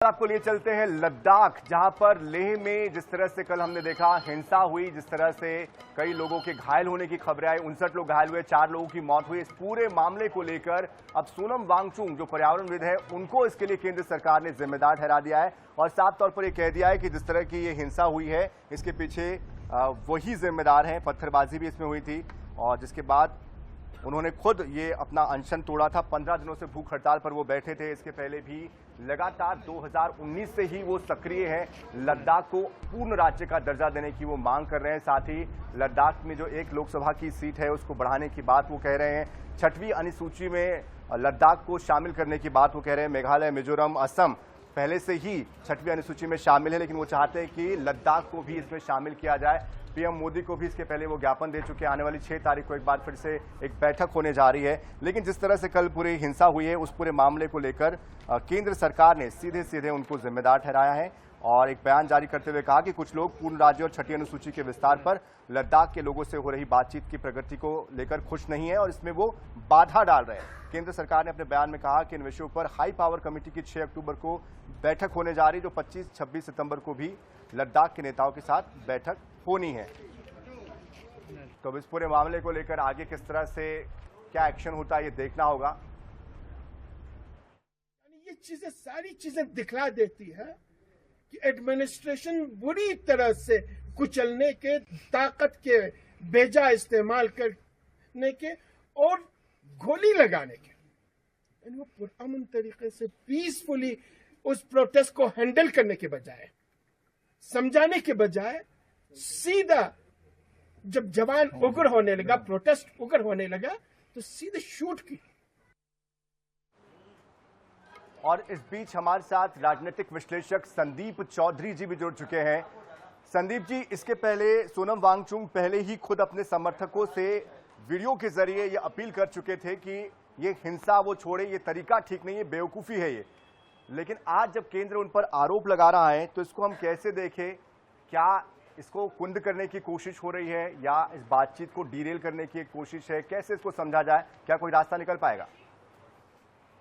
आपको लिए चलते हैं लद्दाख, जहां पर लेह में जिस तरह से कल हमने देखा हिंसा हुई, जिस तरह से कई लोगों के घायल होने की खबरें आई, 59 लोग घायल हुए, 4 लोगों की मौत हुई। इस पूरे मामले को लेकर अब सोनम वांगचुक जो पर्यावरणविद है उनको इसके लिए केंद्र सरकार ने जिम्मेदार ठहरा दिया है और साफ तौर पर यह कह दिया है कि जिस तरह की ये हिंसा हुई है इसके पीछे वही जिम्मेदार है। पत्थरबाजी भी इसमें हुई थी और जिसके बाद उन्होंने खुद ये अपना अनशन तोड़ा था। 15 दिनों से भूख हड़ताल पर वो बैठे थे। इसके पहले भी लगातार 2019 से ही वो सक्रिय हैं। लद्दाख को पूर्ण राज्य का दर्जा देने की वो मांग कर रहे हैं। साथ ही लद्दाख में जो एक लोकसभा की सीट है उसको बढ़ाने की बात वो कह रहे हैं। 6वीं अनुसूची में लद्दाख को शामिल करने की बात वो कह रहे हैं। मेघालय, मिजोरम, असम पहले से ही 6वीं अनुसूची में शामिल है, लेकिन वो चाहते हैं कि लद्दाख को भी इसमें शामिल किया जाए। पीएम मोदी को भी इसके पहले वो ज्ञापन दे चुके हैं। आने वाली 6 तारीख को एक बार फिर से एक बैठक होने जा रही है। लेकिन जिस तरह से कल पूरी हिंसा हुई है उस पूरे मामले को लेकर केंद्र सरकार ने सीधे सीधे उनको जिम्मेदार ठहराया है और एक बयान जारी करते हुए कहा कि कुछ लोग पूर्ण राज्य और 6वीं अनुसूची के विस्तार पर लद्दाख के लोगों से हो रही बातचीत की प्रगति को लेकर खुश नहीं है और इसमें वो बाधा डाल रहे हैं। केंद्र सरकार ने अपने बयान में कहा कि इन विषयों पर हाई पावर कमेटी की 6 अक्टूबर को बैठक होने जा रही, जो 25-26 सितंबर को भी लद्दाख के नेताओं के साथ बैठक होनी है। तो इस पूरे मामले को लेकर आगे किस तरह से क्या एक्शन होता है ये देखना होगा। ये चीजें सारी चीजें दिखला देती है कि एडमिनिस्ट्रेशन बुरी तरह से कुचलने के, ताकत के बेजा इस्तेमाल करने के और गोली लगाने के, वो पुरअमन तरीके से पीसफुली उस प्रोटेस्ट को हैंडल करने के बजाय, समझाने के बजाय, सीधा जब जवान उग्र होने लगा, प्रोटेस्ट उग्र होने लगा, तो सीधे शूट की। और इस बीच हमारे साथ राजनीतिक विश्लेषक संदीप चौधरी जी भी जुड़ चुके हैं। संदीप जी, इसके पहले सोनम वांगचुक पहले ही खुद अपने समर्थकों से वीडियो के जरिए ये अपील कर चुके थे कि ये हिंसा वो छोड़े, ये तरीका ठीक नहीं है, बेवकूफ़ी है ये। लेकिन आज जब केंद्र उन पर आरोप लगा रहा है तो इसको हम कैसे देखें? क्या इसको कुंद करने की कोशिश हो रही है या इस बातचीत को डीरेल करने की एक कोशिश है? कैसे इसको समझा जाए? क्या कोई रास्ता निकल पाएगा?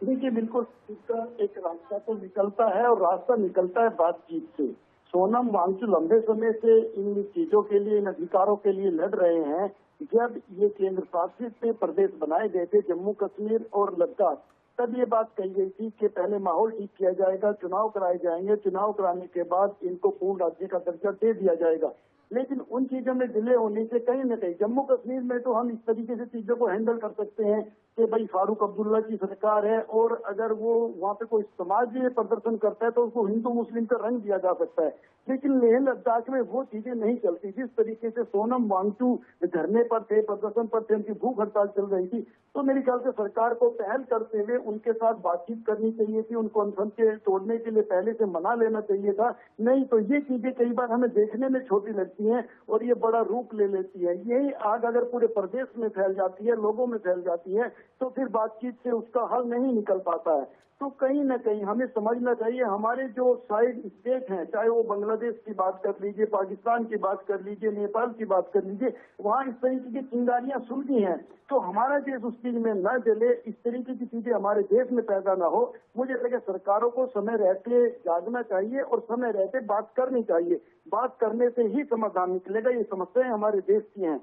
देखिए, बिल्कुल इसका एक रास्ता तो निकलता है और रास्ता निकलता है बातचीत से। सोनम वांगचुक लंबे समय से इन चीजों के लिए, इन अधिकारों के लिए लड़ रहे हैं। जब ये केंद्र शासित प्रदेश बनाए गए थे, जम्मू कश्मीर और लद्दाख, तब ये बात कही गई थी कि पहले माहौल ठीक किया जाएगा, चुनाव कराए जाएंगे, चुनाव कराने के बाद इनको पूर्ण राज्य का दर्जा दे दिया जाएगा। लेकिन उन चीजों में डिले होने से कहीं न कहीं जम्मू कश्मीर में तो हम इस तरीके से चीजों को हैंडल कर सकते हैं कि भाई फारूक अब्दुल्ला की सरकार है और अगर वो वहाँ पे कोई समाज प्रदर्शन करता है तो उसको हिंदू मुस्लिम का रंग दिया जा सकता है। लेकिन लेह लद्दाख में वो चीजें नहीं चलती। जिस तरीके से सोनम वांगचुक धरने पर थे, प्रदर्शन पर थे, उनकी भूख हड़ताल चल रही थी, तो मेरे ख्याल से सरकार को पहल करते हुए उनके साथ बातचीत करनी चाहिए थी। उनको अनशन के तोड़ने के लिए पहले से मना लेना चाहिए था। नहीं तो ये चीजें कई बार हमें देखने में छोटी लगती हैं और ये बड़ा रूप ले लेती है। यही आग अगर पूरे प्रदेश में फैल जाती है, लोगों में फैल जाती है, तो फिर बातचीत से उसका हल नहीं निकल पाता है। तो कहीं न कहीं हमें समझना चाहिए, हमारे जो साइड स्टेट हैं, चाहे वो बांग्लादेश की बात कर लीजिए, पाकिस्तान की बात कर लीजिए, नेपाल की बात कर लीजिए, वहाँ इस तरीके की चिंगारियां सुलगी हैं। तो हमारा देश उस चीज में न जले, इस तरीके की चीजें हमारे देश में पैदा न हो। मुझे लगे सरकारों को समय रहते जागना चाहिए और समय रहते बात करनी चाहिए। बात करने से ही समाधान निकलेगा। ये समस्याएं हमारे देश की हैं।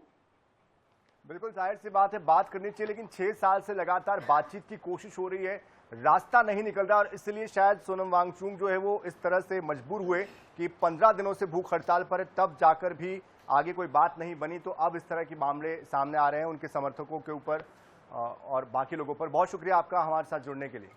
बिल्कुल जाहिर सी बात है, बात करनी चाहिए, लेकिन 6 साल से लगातार बातचीत की कोशिश हो रही है, रास्ता नहीं निकल रहा और इसलिए शायद सोनम वांगचुक जो है वो इस तरह से मजबूर हुए कि 15 दिनों से भूख हड़ताल पर है, तब जाकर भी आगे कोई बात नहीं बनी। तो अब इस तरह के मामले सामने आ रहे हैं उनके समर्थकों के ऊपर और बाकी लोगों पर। बहुत शुक्रिया आपका हमारे साथ जुड़ने के लिए।